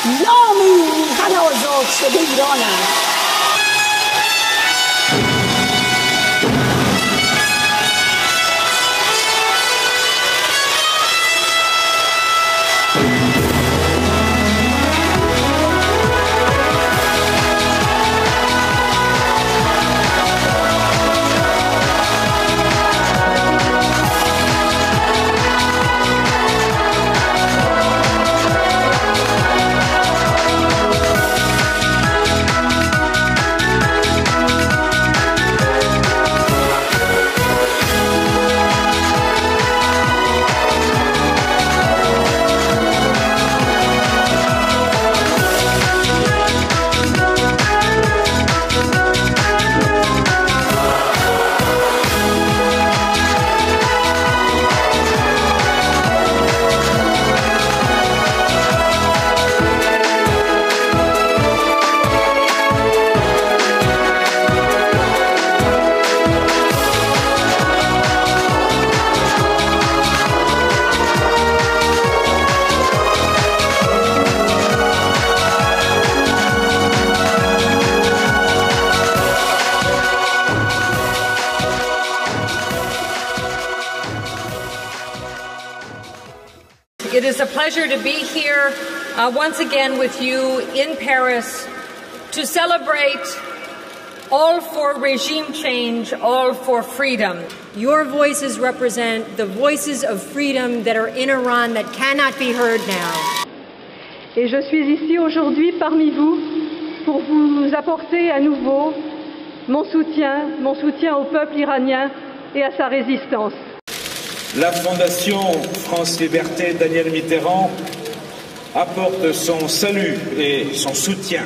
نام این میهن آزاد شده ایران است. It is a pleasure to be here once again with you in Paris to celebrate all for regime change, all for freedom. Your voices represent the voices of freedom that are in Iran that cannot be heard now. Et je suis ici aujourd'hui parmi vous pour vous apporter à nouveau mon soutien au peuple iranien et à sa résistance. La Fondation France Liberté Daniel Mitterrand apporte son salut et son soutien.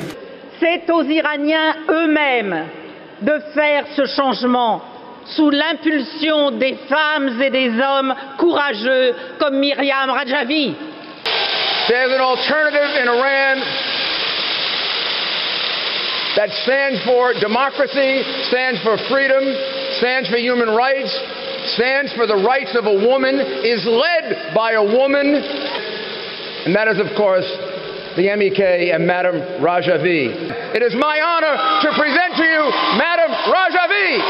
C'est aux Iraniens eux-mêmes de faire ce changement sous l'impulsion des femmes et des hommes courageux comme Myriam Rajavi. There's an alternative in Iran that stands for democracy, stands for freedom, stands for human rights, stands for the rights of a woman, is led by a woman, and that is, of course, the MEK and Madam Rajavi. It is my honor to present to you Madam Rajavi.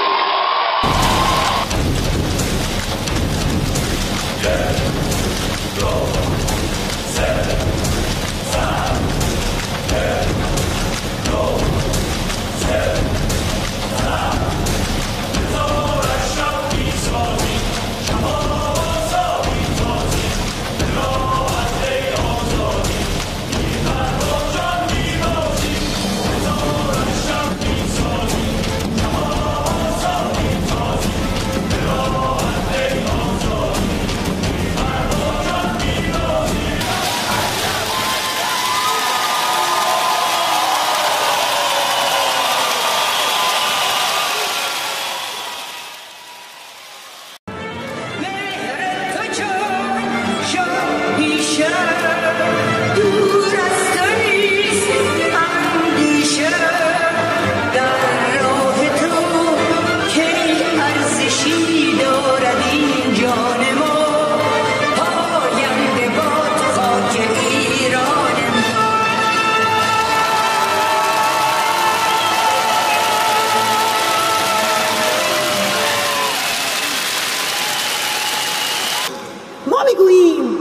ما میگوییم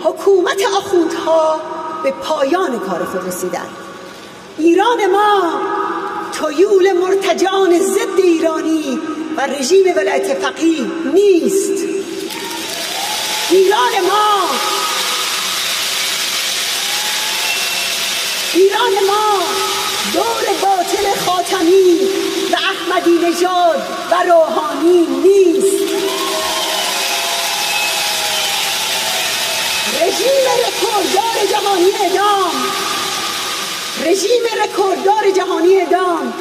حکومت آخوندها به پایان کار خود رسیدند. ایران ما تویول مرتجعان ضد ایرانی و رژیم ولایت فقیه نیست. ایران ما دور باطل خاتمی و احمدی نژاد و روحانی نیست. رژیم رکورددار جهانی اعدام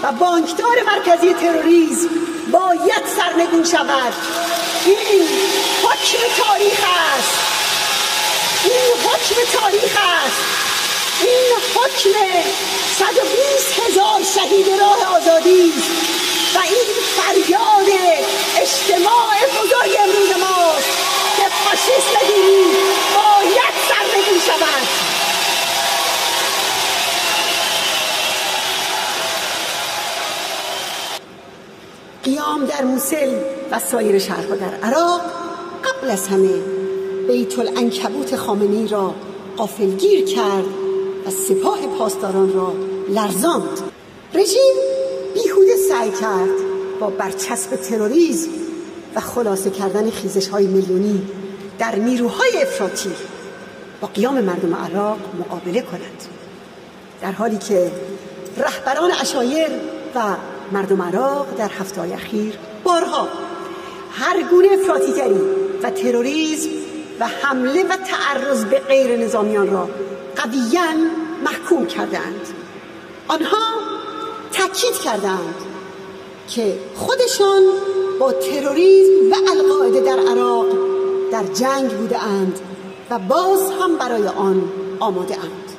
و بانکدار مرکزی تروریسم باید سرنگون شود. این حکم تاریخ است. این حکم 120,000 شهید راه آزادی است و این فریاد اجتماع بزرگ امروز ماست که فاشیسم دینی باید سرنگون شود. قیام در موسل و سایر شهرها در عراق قبل از همه بیت العنکبوت خامنه‌ای را غافلگیر کرد و سپاه پاسداران را لرزاند. رژیم بیهوده سعی کرد با برچسب تروریسم و خلاصه کردن خیزش‌های میلیونی در نیروهای افراطی با قیام مردم عراق مقابله کند، در حالی که رهبران عشایر و مردم عراق در هفته‌های اخیر بارها هر گونه افراطیگری و تروریسم و حمله و تعرض به غیر نظامیان را قویاً محکوم کردند. آنها تاکید کردند که خودشان با تروریسم و القاعده در عراق در جنگ بودند و باز هم برای آن آماده اند.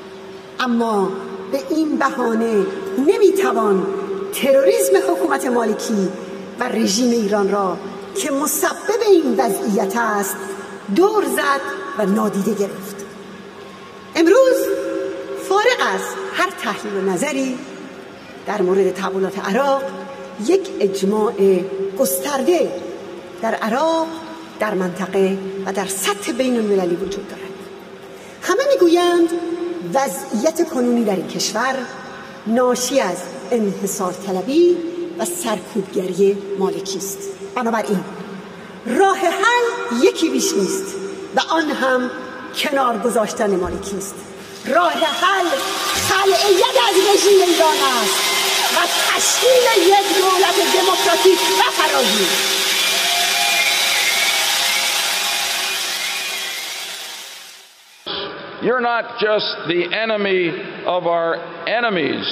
اما به این بهانه نمیتوان تروریسم حکومت مالکی و رژیم ایران را که مسبب این وضعیت است دور زد و نادیده گرفت. امروز فارغ از هر تحلیل و نظری در مورد تحولات عراق، یک اجماع گسترده در عراق، در منطقه و در سطح بین المللی وجود دارد. همه میگویند وضعیت کنونی در این کشور ناشی از انحصار طلبی و سرکوبگری مالکی است. بنابراین راه حل یکی بیش نیست و آن هم کنار گذاشتن مالکی است. راه حل خلع از رژیم ایران است و تشکیل یک دولت دموکراتیک و فراگیر. You're not just the enemy of our enemies.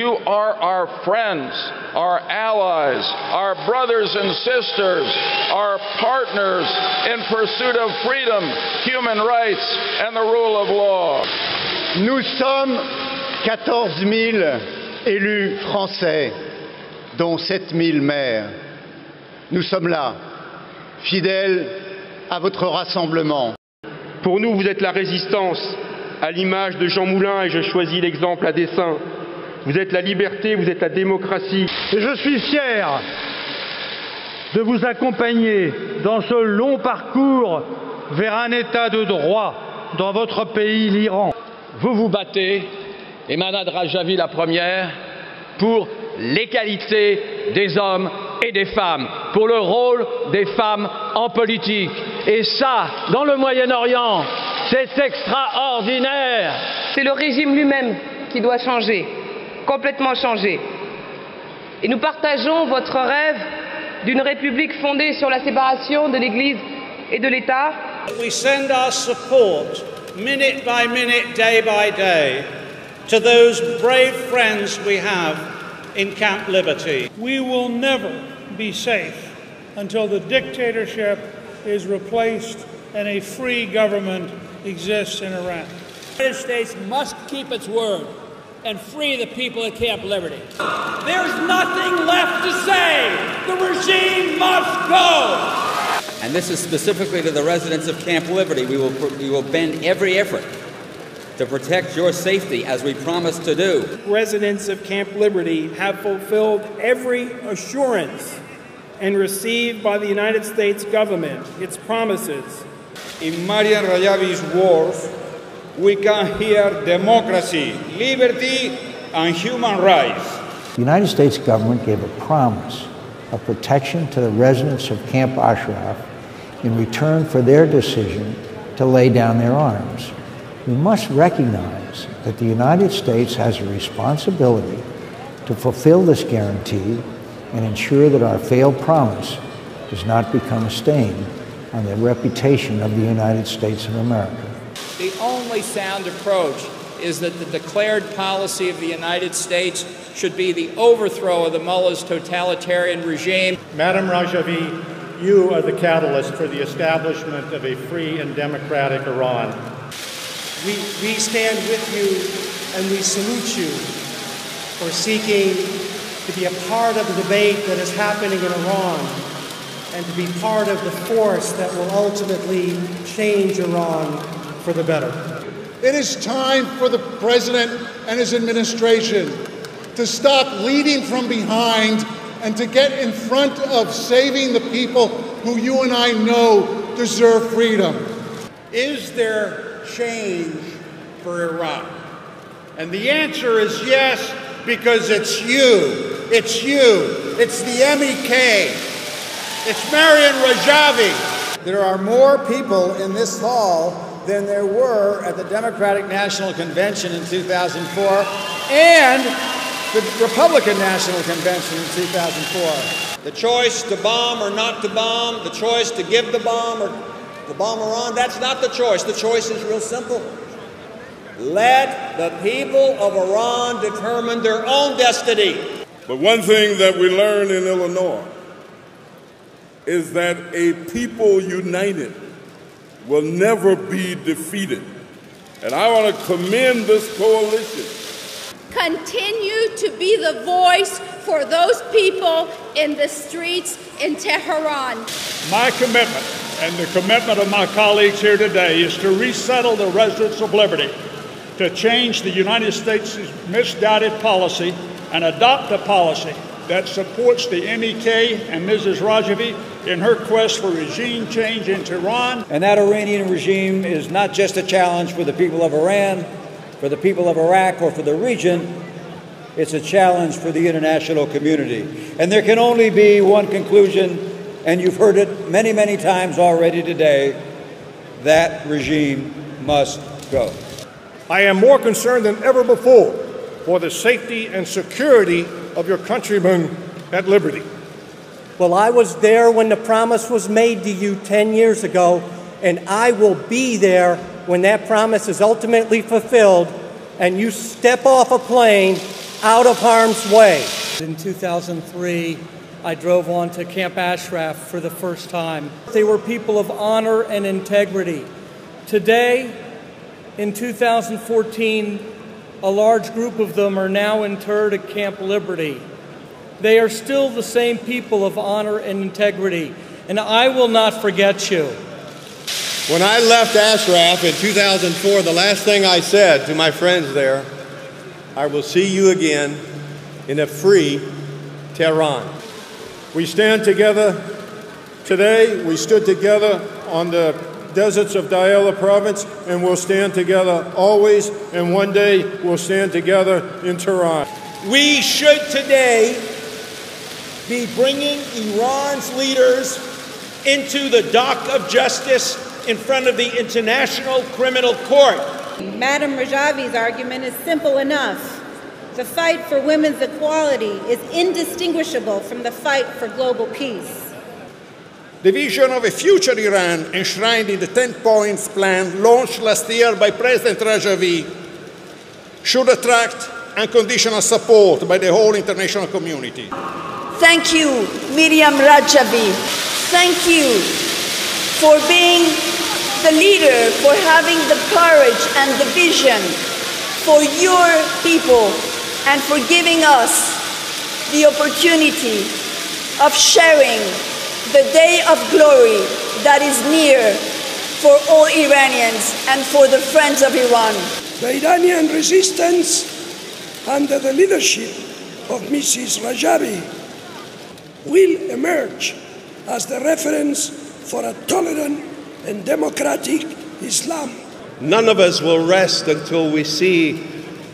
You are our friends, our allies, our brothers and sisters, our partners in pursuit of freedom, human rights, and the rule of law. Nous sommes 14 000 élus français, dont 7 000 maires. Nous sommes là, fidèles à votre rassemblement. Pour nous, vous êtes la résistance, à l'image de Jean Moulin, et je choisis l'exemple à dessein. Vous êtes la liberté, vous êtes la démocratie. Et je suis fier de vous accompagner dans ce long parcours vers un état de droit dans votre pays, l'Iran. Vous vous battez, et Madame Rajavi la première, pour l'égalité des hommes et des femmes, pour le rôle des femmes en politique. Et ça, dans le Moyen-Orient, c'est extraordinaire. C'est le régime lui-même qui doit changer, complètement changer. Et nous partageons votre rêve d'une république fondée sur la séparation de l'Église et de l'État. We send our support, minute by minute, day by day, to those brave friends we have in Camp Liberty. We will never be safe until the dictatorship is replaced and a free government exists in Iran. The United States must keep its word and free the people at Camp Liberty. There's nothing left to say. The regime must go. And this is specifically to the residents of Camp Liberty. We will bend every effort to protect your safety as we promised to do. Residents of Camp Liberty have fulfilled every assurance and received by the United States government its promises. In Marian Rajavi's words, we can hear democracy, liberty, and human rights. The United States government gave a promise of protection to the residents of Camp Ashraf in return for their decision to lay down their arms. We must recognize that the United States has a responsibility to fulfill this guarantee and ensure that our failed promise does not become a stain on the reputation of the United States of America. The only sound approach is that the declared policy of the United States should be the overthrow of the mullah's totalitarian regime. Madam Rajavi, you are the catalyst for the establishment of a free and democratic Iran. We stand with you and we salute you for seeking to be a part of the debate that is happening in Iran and to be part of the force that will ultimately change Iran for the better. It is time for the President and his administration to stop leading from behind and to get in front of saving the people who you and I know deserve freedom. Is there change for Iraq? And the answer is yes, because it's you. It's you. It's the MEK. It's Mariam Rajavi. There are more people in this hall than there were at the Democratic National Convention in 2004 and the Republican National Convention in 2004. The choice to bomb or not to bomb, the choice to give the bomb or to bomb Iran, that's not the choice. The choice is real simple. Let the people of Iran determine their own destiny. But one thing that we learned in Illinois is that a people united will never be defeated. And I want to commend this coalition. Continue to be the voice for those people in the streets in Tehran. My commitment and the commitment of my colleagues here today is to resettle the residents of liberty, to change the United States' misguided policy and adopt a policy that supports the MEK and Mrs. Rajavi in her quest for regime change in Tehran. And that Iranian regime is not just a challenge for the people of Iran, for the people of Iraq, or for the region. It's a challenge for the international community. And there can only be one conclusion, and you've heard it many, many times already today: that regime must go. I am more concerned than ever before for the safety and security of your countrymen at liberty. Well, I was there when the promise was made to you 10 years ago, and I will be there when that promise is ultimately fulfilled and you step off a plane out of harm's way. In 2003, I drove onto Camp Ashraf for the first time. They were people of honor and integrity. Today, in 2014, a large group of them are now interred at Camp Liberty. They are still the same people of honor and integrity, and I will not forget you. When I left Ashraf in 2004, the last thing I said to my friends there, I will see you again in a free Tehran. We stand together today. We stood together on the deserts of Diyala province, and we'll stand together always, and one day we'll stand together in Tehran. We should today be bringing Iran's leaders into the dock of justice in front of the International Criminal Court. Madam Rajavi's argument is simple enough. The fight for women's equality is indistinguishable from the fight for global peace. The vision of a future Iran enshrined in the 10 points plan launched last year by President Rajavi should attract unconditional support by the whole international community. Thank you, Mariam Rajavi. Thank you for being the leader, for having the courage and the vision for your people, and for giving us the opportunity of sharing the day of glory that is near for all Iranians and for the friends of Iran. The Iranian resistance under the leadership of Mrs. Rajavi will emerge as the reference for a tolerant and democratic Islam. None of us will rest until we see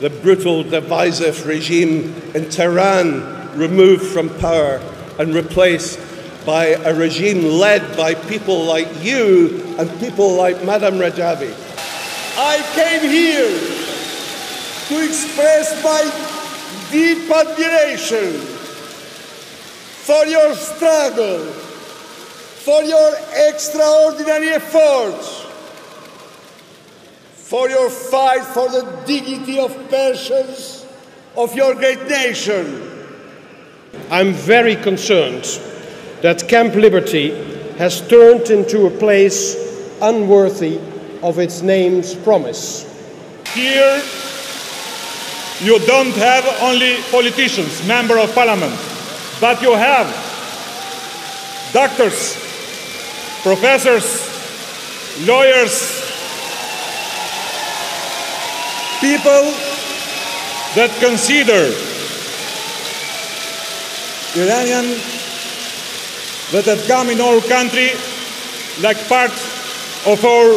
the brutal, divisive regime in Tehran removed from power and replaced by a regime led by people like you and people like Madam Rajavi. I came here to express my deep admiration for your struggle, for your extraordinary efforts, for your fight for the dignity of persons of your great nation. I'm very concerned that Camp Liberty has turned into a place unworthy of its name's promise. Here, you don't have only politicians, members of parliament, but you have doctors, professors, lawyers, people that consider Iranian that have come in our country like part of our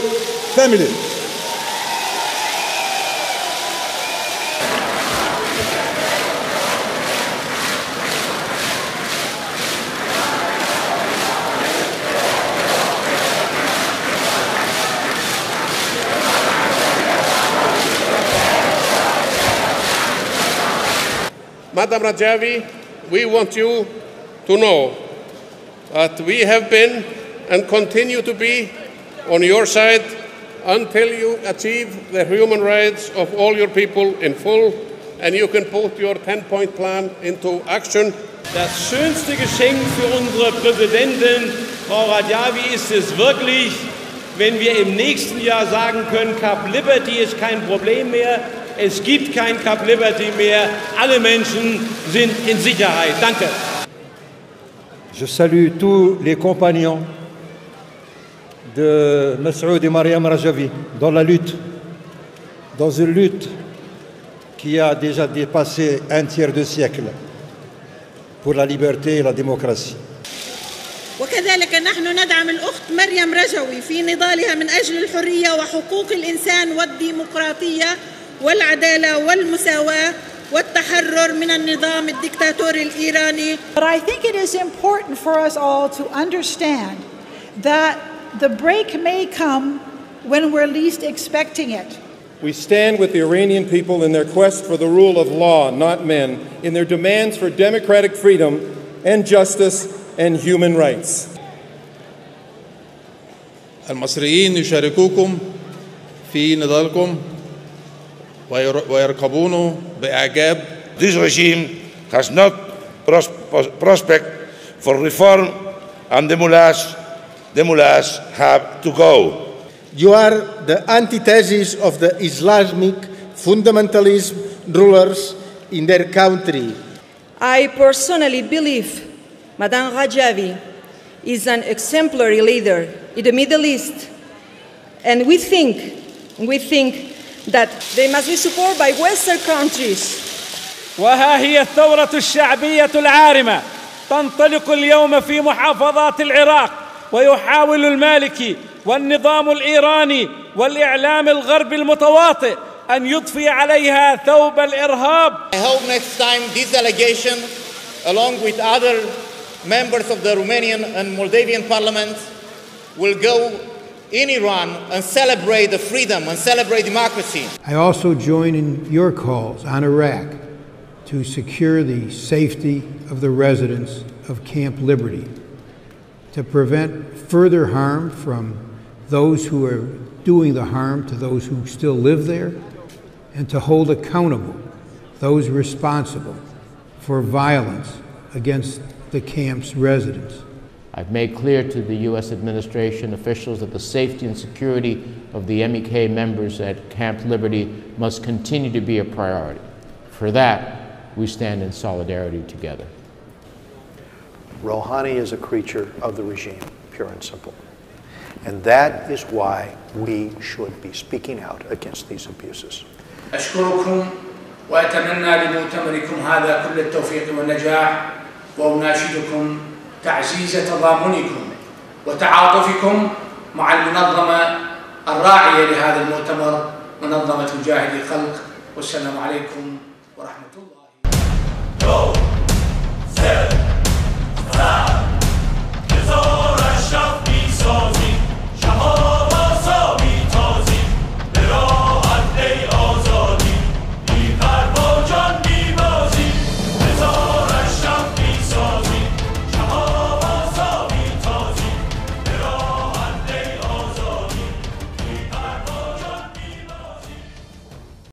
family. Madam Rajavi, we want you to know that we have been and continue to be on your side until you achieve the human rights of all your people in full and you can put your 10-point plan into action. Das schönste Geschenk für unsere Präsidentin, Frau Rajavi, ist es wirklich, wenn wir im nächsten Jahr sagen können, Cap Liberty ist kein Problem mehr, es gibt kein Cap Liberty mehr, alle Menschen sind in Sicherheit. Danke. Je salue tous les compagnons de Massoud et Mariam Rajavi dans une lutte qui a déjà dépassé un tiers de siècle pour la liberté et la démocratie. وكذلك نحن ندعم الأخت مريم رجوي في نضالها من أجل الحرية وحقوق الإنسان والديمقراطية والعدالة والمساواة والتحرر من النظام الدكتاتوري الإيراني. But I think it is important for us all to understand that the break may come when we're least expecting it. We stand with the Iranian people in their quest for the rule of law, not men, in their demands for democratic freedom and justice and human rights. المصريين يشاركوكم في نضالكم ويرقبونه بإعجاب. This regime has not prospect for reform and the mullahs have to go. You are the antithesis of the Islamic fundamentalist rulers in their country. I personally believe Madame Rajavi is an exemplary leader in the Middle East, and we think that they must be supported by Western countries. وها هي الثورة الشعبية العارمة تنطلق اليوم في محافظات العراق، ويحاول المالكي والنظام الإيراني والإعلام الغربي المتواطئ أن يضفي عليها ثوب الإرهاب. I hope next time this delegation, along with other members of the Romanian and Moldavian parliament, will go in Iran and celebrate the freedom and celebrate democracy. I also join in your calls on Iraq to secure the safety of the residents of Camp Liberty, to prevent further harm from those who are doing the harm to those who still live there, and to hold accountable those responsible for violence against the camp's residents. I've made clear to the U.S. administration officials that the safety and security of the MEK members at Camp Liberty must continue to be a priority. For that, we stand in solidarity together. Rouhani is a creature of the regime, pure and simple. And that is why we should be speaking out against these abuses. أشكركم وأتمنى لمؤتمركم هذا كل التوفيق والنجاح، وأناشدكم تعزيز تضامنكم وتعاطفكم مع المنظمة الراعية لهذا المؤتمر، منظمة مجاهدي الخلق. والسلام عليكم ورحمة الله.